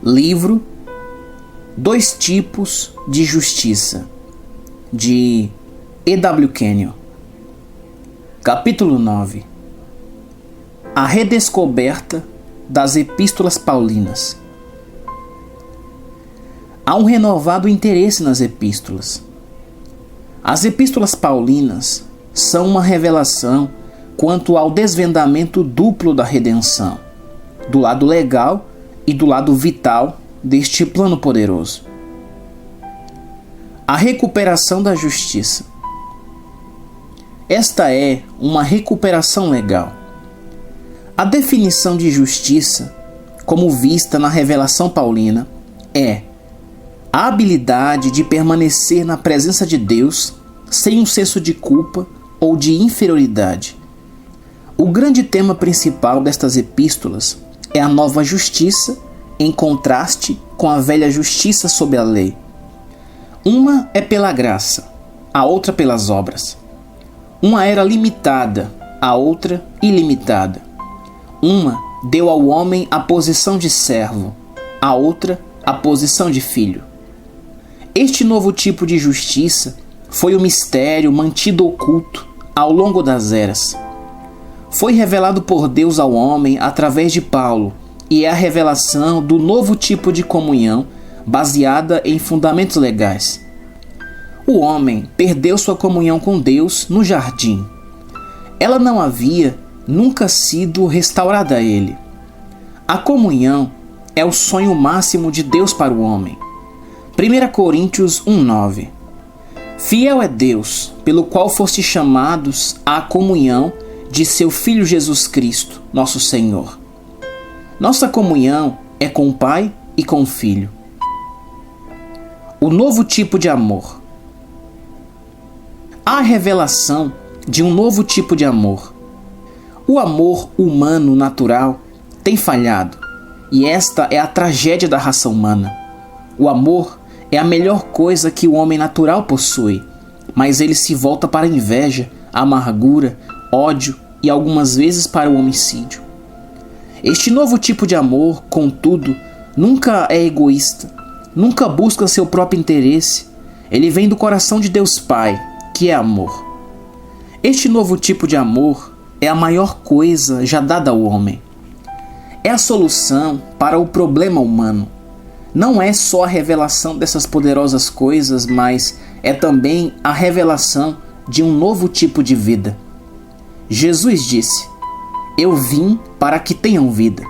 Livro Dois Tipos de Justiça, de E.W. Kenyon. Capítulo 9. A redescoberta das Epístolas Paulinas. Há um renovado interesse nas epístolas. As Epístolas Paulinas são uma revelação quanto ao desvendamento duplo da redenção, do lado legal e do lado vital deste plano poderoso. A recuperação da justiça. Esta é uma recuperação legal. A definição de justiça, como vista na revelação paulina, é a habilidade de permanecer na presença de Deus sem um senso de culpa ou de inferioridade. O grande tema principal destas epístolas é a nova justiça em contraste com a velha justiça sob a lei. Uma é pela graça, a outra pelas obras. Uma era limitada, a outra ilimitada. Uma deu ao homem a posição de servo, a outra a posição de filho. Este novo tipo de justiça foi o mistério mantido oculto ao longo das eras. Foi revelado por Deus ao homem através de Paulo e é a revelação do novo tipo de comunhão baseada em fundamentos legais. O homem perdeu sua comunhão com Deus no jardim. Ela não havia nunca sido restaurada a ele. A comunhão é o sonho máximo de Deus para o homem. 1 Coríntios 1:9. Fiel é Deus, pelo qual foste chamados à comunhão de seu Filho Jesus Cristo, nosso Senhor. Nossa comunhão é com o Pai e com o Filho. O novo tipo de amor. Há a revelação de um novo tipo de amor. O amor humano natural tem falhado, e esta é a tragédia da raça humana. O amor é a melhor coisa que o homem natural possui, mas ele se volta para a inveja, a amargura, ódio e algumas vezes para o homicídio. Este novo tipo de amor, contudo, nunca é egoísta, nunca busca seu próprio interesse. Ele vem do coração de Deus Pai, que é amor. Este novo tipo de amor é a maior coisa já dada ao homem. É a solução para o problema humano. Não é só a revelação dessas poderosas coisas, mas é também a revelação de um novo tipo de vida. Jesus disse: "Eu vim para que tenham vida."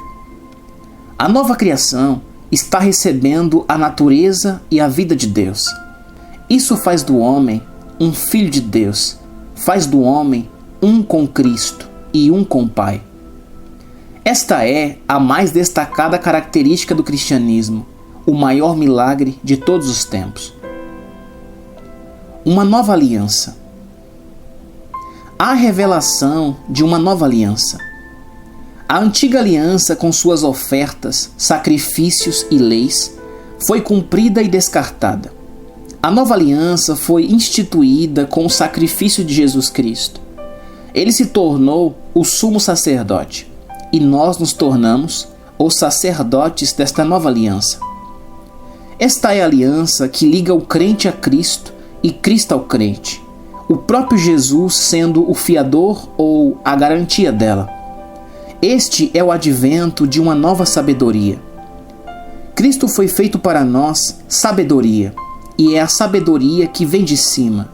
A nova criação está recebendo a natureza e a vida de Deus. Isso faz do homem um filho de Deus, faz do homem um com Cristo e um com o Pai. Esta é a mais destacada característica do cristianismo, o maior milagre de todos os tempos. Uma nova aliança. Há a revelação de uma nova aliança. A antiga aliança, com suas ofertas, sacrifícios e leis, foi cumprida e descartada. A nova aliança foi instituída com o sacrifício de Jesus Cristo. Ele se tornou o sumo sacerdote, e nós nos tornamos os sacerdotes desta nova aliança. Esta é a aliança que liga o crente a Cristo e Cristo ao crente, o próprio Jesus sendo o fiador ou a garantia dela. Este é o advento de uma nova sabedoria. Cristo foi feito para nós sabedoria, e é a sabedoria que vem de cima.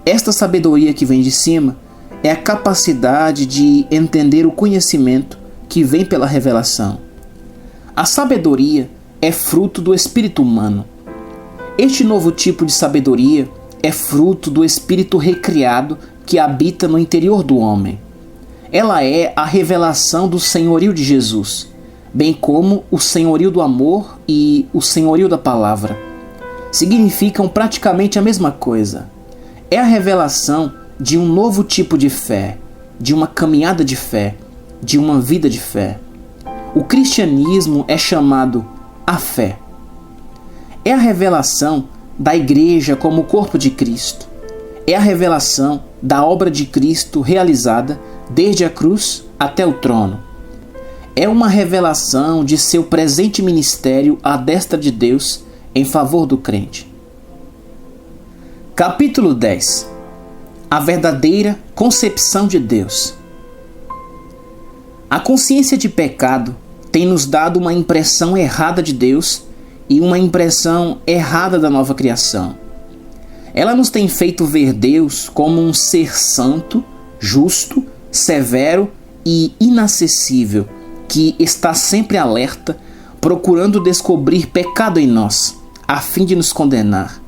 Esta sabedoria que vem de cima é a capacidade de entender o conhecimento que vem pela revelação. A sabedoria é fruto do espírito humano. Este novo tipo de sabedoria é fruto do espírito recriado que habita no interior do homem. Ela é a revelação do senhorio de Jesus, bem como o senhorio do amor e o senhorio da palavra. Significam praticamente a mesma coisa. É a revelação de um novo tipo de fé, de uma caminhada de fé, de uma vida de fé. O cristianismo é chamado a fé. É a revelação da igreja como o corpo de Cristo. É a revelação da obra de Cristo realizada desde a cruz até o trono. é uma revelação de seu presente ministério à destra de Deus em favor do crente. Capítulo 10. A verdadeira concepção de Deus. A consciência de pecado tem nos dado uma impressão errada de Deus e uma impressão errada da nova criação. Ela nos tem feito ver Deus como um ser santo, justo, severo e inacessível, que está sempre alerta, procurando descobrir pecado em nós, a fim de nos condenar.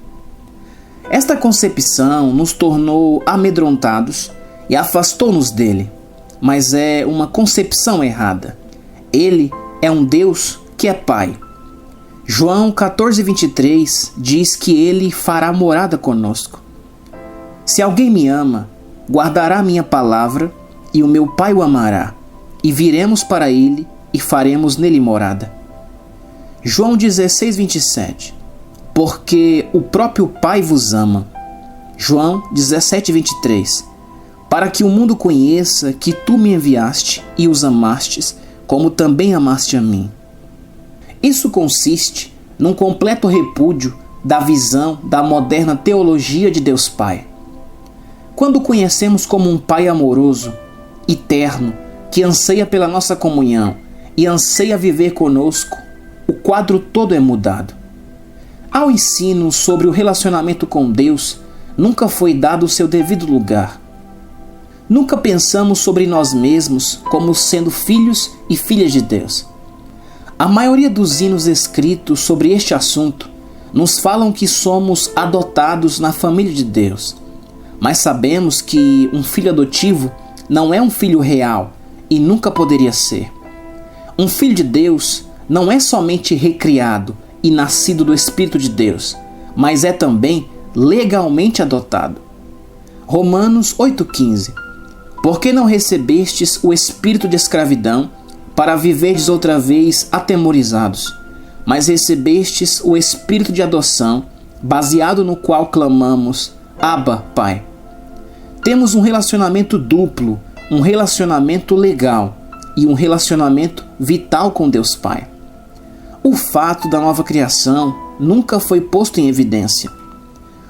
Esta concepção nos tornou amedrontados e afastou-nos dele, mas é uma concepção errada. Ele é um Deus que é Pai. João 14:23 diz que ele fará morada conosco. Se alguém me ama, guardará minha palavra, e o meu Pai o amará, e viremos para ele e faremos nele morada. João 16:27. Porque o próprio Pai vos ama. João 17:23. Para que o mundo conheça que tu me enviaste e os amastes, como também amaste a mim. Isso consiste num completo repúdio da visão da moderna teologia de Deus Pai. Quando o conhecemos como um Pai amoroso, eterno, que anseia pela nossa comunhão e anseia viver conosco, o quadro todo é mudado. Ao ensino sobre o relacionamento com Deus, nunca foi dado o seu devido lugar. Nunca pensamos sobre nós mesmos como sendo filhos e filhas de Deus. A maioria dos hinos escritos sobre este assunto nos falam que somos adotados na família de Deus, mas sabemos que um filho adotivo não é um filho real e nunca poderia ser. Um filho de Deus não é somente recriado e nascido do Espírito de Deus, mas é também legalmente adotado. Romanos 8,15. Porque não recebestes o espírito de escravidão para viverdes outra vez atemorizados, mas recebestes o espírito de adoção, baseado no qual clamamos, Abba, Pai. Temos um relacionamento duplo, um relacionamento legal e um relacionamento vital com Deus Pai. O fato da nova criação nunca foi posto em evidência.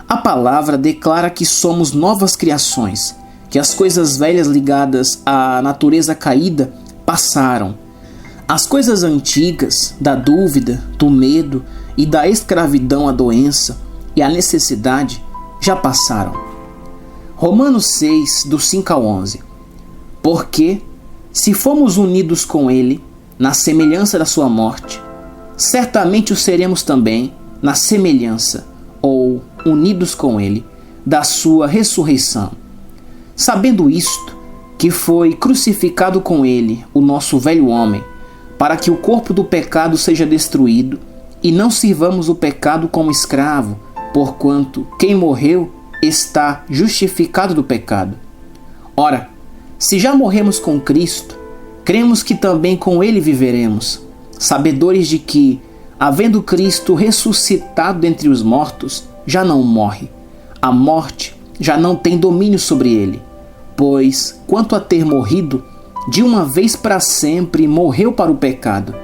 A palavra declara que somos novas criações, que as coisas velhas ligadas à natureza caída passaram. As coisas antigas, da dúvida, do medo e da escravidão à doença e à necessidade, já passaram. Romanos 6, do 5 ao 11. Porque, se fomos unidos com Ele, na semelhança da sua morte, certamente o seremos também na semelhança, ou unidos com Ele, da sua ressurreição. Sabendo isto, que foi crucificado com Ele o nosso velho homem, para que o corpo do pecado seja destruído, e não sirvamos o pecado como escravo, porquanto quem morreu está justificado do pecado. Ora, se já morremos com Cristo, cremos que também com Ele viveremos, sabedores de que, havendo Cristo ressuscitado dentre os mortos, já não morre. A morte já não tem domínio sobre ele, pois, quanto a ter morrido, de uma vez para sempre morreu para o pecado,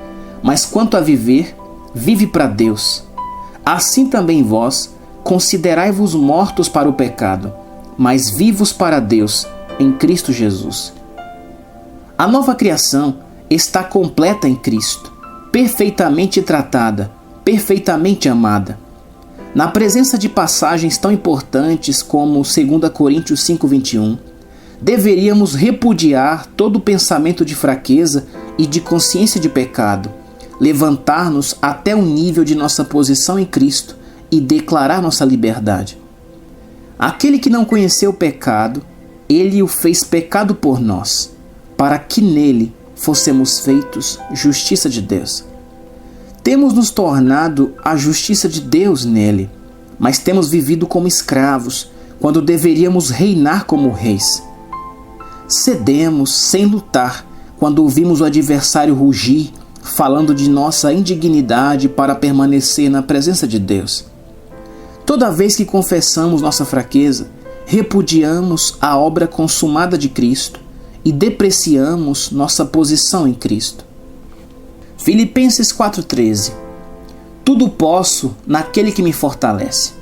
mas quanto a viver, vive para Deus. Assim também vós, considerai-vos mortos para o pecado, mas vivos para Deus, em Cristo Jesus. A nova criação está completa em Cristo, perfeitamente tratada, perfeitamente amada. Na presença de passagens tão importantes como 2 Coríntios 5:21, deveríamos repudiar todo pensamento de fraqueza e de consciência de pecado, levantar-nos até o nível de nossa posição em Cristo e declarar nossa liberdade. Aquele que não conheceu o pecado, ele o fez pecado por nós, para que nele fossemos feitos justiça de Deus. Temos nos tornado a justiça de Deus nele, mas temos vivido como escravos, quando deveríamos reinar como reis. Cedemos sem lutar, quando ouvimos o adversário rugir, falando de nossa indignidade para permanecer na presença de Deus. Toda vez que confessamos nossa fraqueza, repudiamos a obra consumada de Cristo e depreciamos nossa posição em Cristo. Filipenses 4,13. Tudo posso naquele que me fortalece.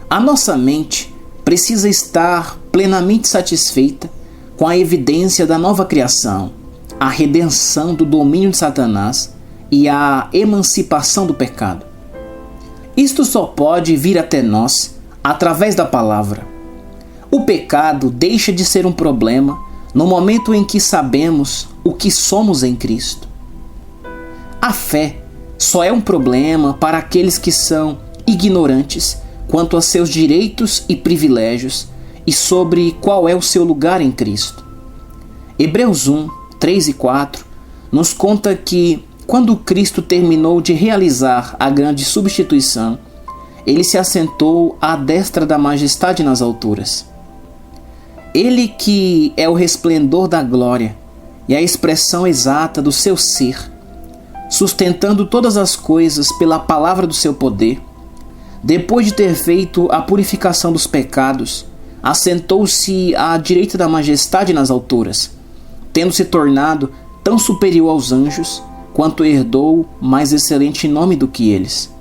A nossa mente precisa estar plenamente satisfeita com a evidência da nova criação, a redenção do domínio de Satanás e a emancipação do pecado. Isto só pode vir até nós através da palavra. O pecado deixa de ser um problema no momento em que sabemos o que somos em Cristo. A fé só é um problema para aqueles que são ignorantes quanto a seus direitos e privilégios e sobre qual é o seu lugar em Cristo. Hebreus 1, 3 e 4 nos conta que, quando Cristo terminou de realizar a grande substituição, ele se assentou à destra da majestade nas alturas. Ele que é o resplendor da glória e a expressão exata do seu ser, sustentando todas as coisas pela palavra do seu poder, depois de ter feito a purificação dos pecados, assentou-se à direita da majestade nas alturas, tendo se tornado tão superior aos anjos, quanto herdou mais excelente nome do que eles.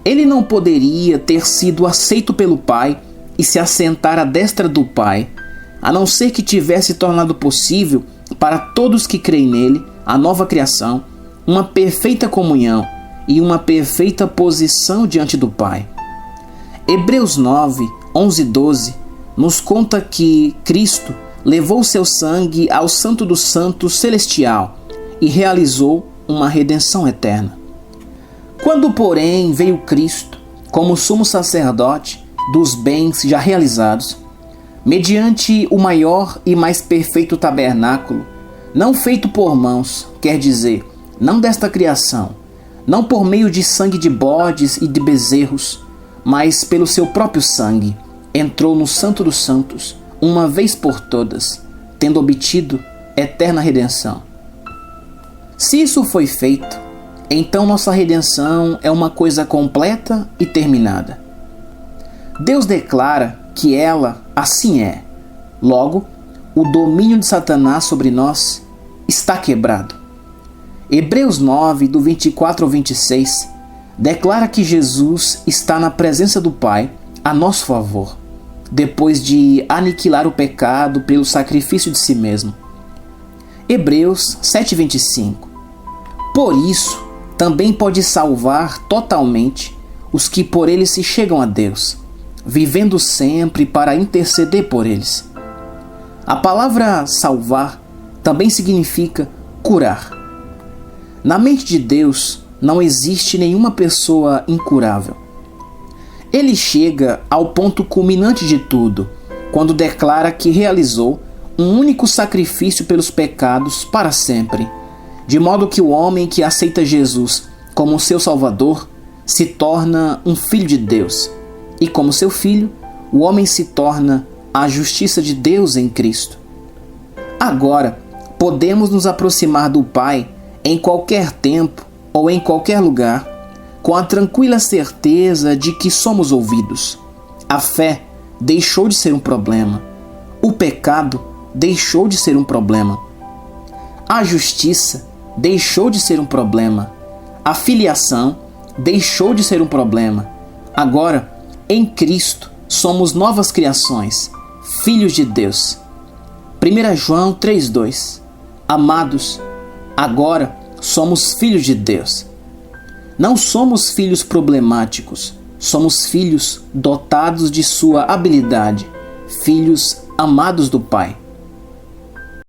Ele não poderia ter sido aceito pelo Pai e se assentar à destra do Pai, a não ser que tivesse tornado possível para todos que creem nele, a nova criação, uma perfeita comunhão e uma perfeita posição diante do Pai. Hebreus 9, 11 e 12 nos conta que Cristo levou seu sangue ao Santo dos Santos celestial e realizou uma redenção eterna. Quando, porém, veio Cristo como sumo sacerdote dos bens já realizados, mediante o maior e mais perfeito tabernáculo, não feito por mãos, quer dizer, não desta criação, não por meio de sangue de bodes e de bezerros, mas pelo seu próprio sangue, entrou no Santo dos Santos, uma vez por todas, tendo obtido eterna redenção. Se isso foi feito, então nossa redenção é uma coisa completa e terminada. Deus declara que ela assim é. Logo, o domínio de Satanás sobre nós está quebrado. Hebreus 9, do 24 ao 26, declara que Jesus está na presença do Pai a nosso favor, depois de aniquilar o pecado pelo sacrifício de si mesmo. Hebreus 7,25. Por isso, também pode salvar totalmente os que por ele se chegam a Deus, vivendo sempre para interceder por eles. A palavra salvar também significa curar. Na mente de Deus não existe nenhuma pessoa incurável. Ele chega ao ponto culminante de tudo, quando declara que realizou um único sacrifício pelos pecados para sempre, de modo que o homem que aceita Jesus como seu Salvador se torna um filho de Deus, e como seu filho, o homem se torna a justiça de Deus em Cristo. Agora, podemos nos aproximar do Pai em qualquer tempo ou em qualquer lugar, com a tranquila certeza de que somos ouvidos. A fé deixou de ser um problema. O pecado deixou de ser um problema. A justiça deixou de ser um problema. A filiação deixou de ser um problema. Agora, em Cristo, somos novas criações, filhos de Deus. 1 João 3,2. Amados, agora somos filhos de Deus. Não somos filhos problemáticos, somos filhos dotados de sua habilidade, filhos amados do Pai.